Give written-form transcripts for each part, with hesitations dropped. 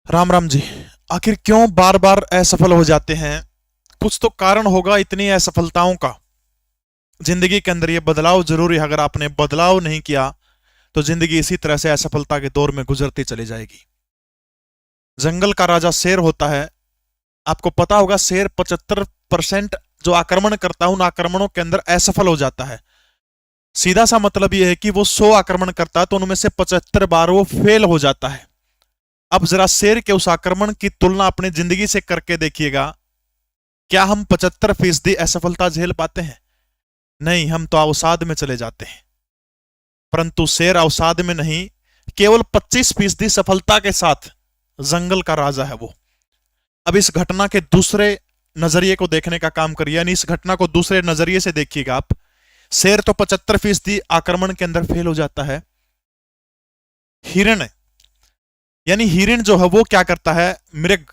राम राम जी। आखिर क्यों बार बार असफल हो जाते हैं? कुछ तो कारण होगा इतनी असफलताओं का। जिंदगी के अंदर ये बदलाव जरूरी है। अगर आपने बदलाव नहीं किया तो जिंदगी इसी तरह से असफलता के दौर में गुजरती चली जाएगी। जंगल का राजा शेर होता है। आपको पता होगा शेर 75% जो आक्रमण करता है उन आक्रमणों के अंदर असफल हो जाता है। सीधा सा मतलब यह है कि वो 100 आक्रमण करता है तो उनमें से 75 बार वो फेल हो जाता है। अब जरा शेर के उस आक्रमण की तुलना अपनी जिंदगी से करके देखिएगा। क्या हम 75% असफलता झेल पाते हैं? नहीं, हम तो अवसाद में चले जाते हैं। परंतु शेर अवसाद में नहीं, केवल 25% सफलता के साथ जंगल का राजा है वो। अब इस घटना के दूसरे नजरिए को देखने का काम करिए, यानी इस घटना को दूसरे नजरिए से देखिएगा आप। शेर तो 75% आक्रमण के अंदर फेल हो जाता है। हिरण, यानी हिरण जो है वो क्या करता है, मृग,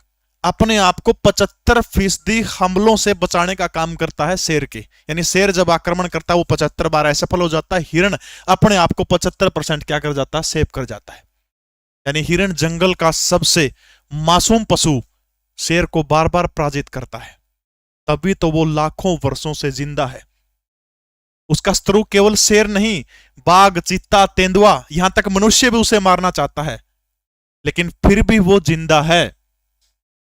अपने आप को 75% हमलों से बचाने का काम करता है शेर के। यानी शेर जब आक्रमण करता है वो 75 बार असफल हो जाता है, हिरण अपने आप को 75% क्या कर जाता है, सेव कर जाता है। यानी हिरण जंगल का सबसे मासूम पशु शेर को बार बार पराजित करता है, तभी तो वो लाखों वर्षों से जिंदा है। उसका शत्रु केवल शेर नहीं, बाघ, चीता, तेंदुआ, यहां तक मनुष्य भी उसे मारना चाहता है, लेकिन फिर भी वो जिंदा है।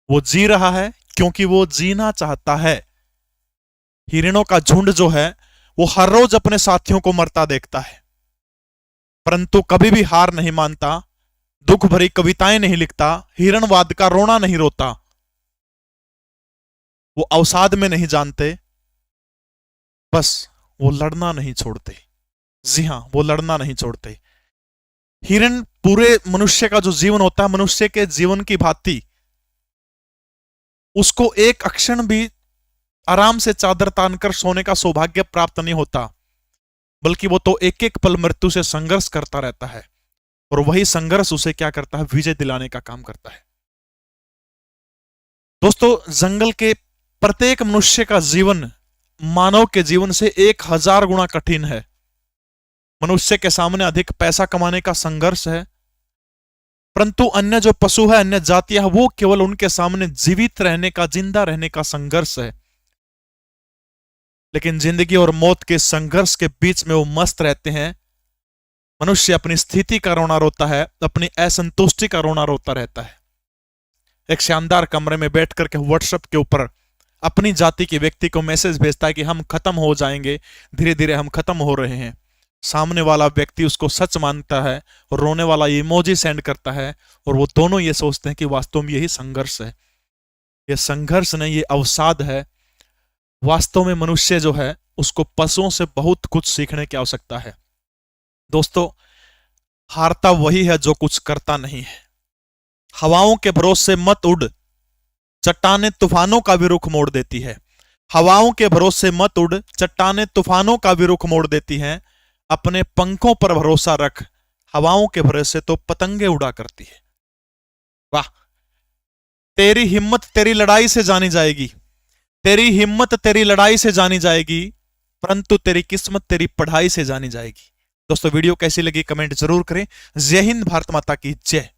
वो जी रहा है क्योंकि वो जीना चाहता है। हिरणों का झुंड जो है वो हर रोज अपने साथियों को मरता देखता है, परंतु कभी भी हार नहीं मानता, दुख भरी कविताएं नहीं लिखता, हिरणवाद का रोना नहीं रोता। वो अवसाद में नहीं जानते, बस वो लड़ना नहीं छोड़ते। जी हां, वो लड़ना नहीं छोड़ते। हिरण पूरे मनुष्य का जो जीवन होता है, मनुष्य के जीवन की भांति उसको एक अक्षण भी आराम से चादर तानकर सोने का सौभाग्य प्राप्त नहीं होता, बल्कि वो तो एक एक पल मृत्यु से संघर्ष करता रहता है, और वही संघर्ष उसे क्या करता है, विजय दिलाने का काम करता है। दोस्तों, जंगल के प्रत्येक मनुष्य का जीवन मानव के जीवन से 1000 गुना कठिन है। मनुष्य के सामने अधिक पैसा कमाने का संघर्ष है, परंतु अन्य जो पशु है, अन्य जातियां है, वो केवल उनके सामने जीवित रहने का, जिंदा रहने का संघर्ष है। लेकिन जिंदगी और मौत के संघर्ष के बीच में वो मस्त रहते हैं। मनुष्य अपनी स्थिति का रोना रोता है, अपनी असंतुष्टि का रोना रोता रहता है। एक शानदार कमरे में बैठ करके व्हाट्सएप के ऊपर अपनी जाति के व्यक्ति को मैसेज भेजता है कि हम खत्म हो जाएंगे, धीरे धीरे हम खत्म हो रहे हैं। सामने वाला व्यक्ति उसको सच मानता है और रोने वाला इमोजी सेंड करता है, और वो दोनों ये सोचते हैं कि वास्तव में यही संघर्ष है। ये संघर्ष नहीं, ये अवसाद है। वास्तव में मनुष्य जो है उसको पशुओं से बहुत कुछ सीखने की आवश्यकता है। दोस्तों, हारता वही है जो कुछ करता नहीं है। हवाओं के भरोसे मत उड़, चट्टानें तूफानों का भी रुख मोड़ देती है। हवाओं के भरोसे मत उड़, चट्टानें तूफानों का भी रुख मोड़ देती हैं। अपने पंखों पर भरोसा रख, हवाओं के भरोसे तो पतंगे उड़ा करती है। वाह! तेरी हिम्मत तेरी लड़ाई से जानी जाएगी, तेरी हिम्मत तेरी लड़ाई से जानी जाएगी, परंतु तेरी किस्मत तेरी पढ़ाई से जानी जाएगी। दोस्तों, वीडियो कैसी लगी कमेंट जरूर करें। जय हिंद, भारत माता की जय।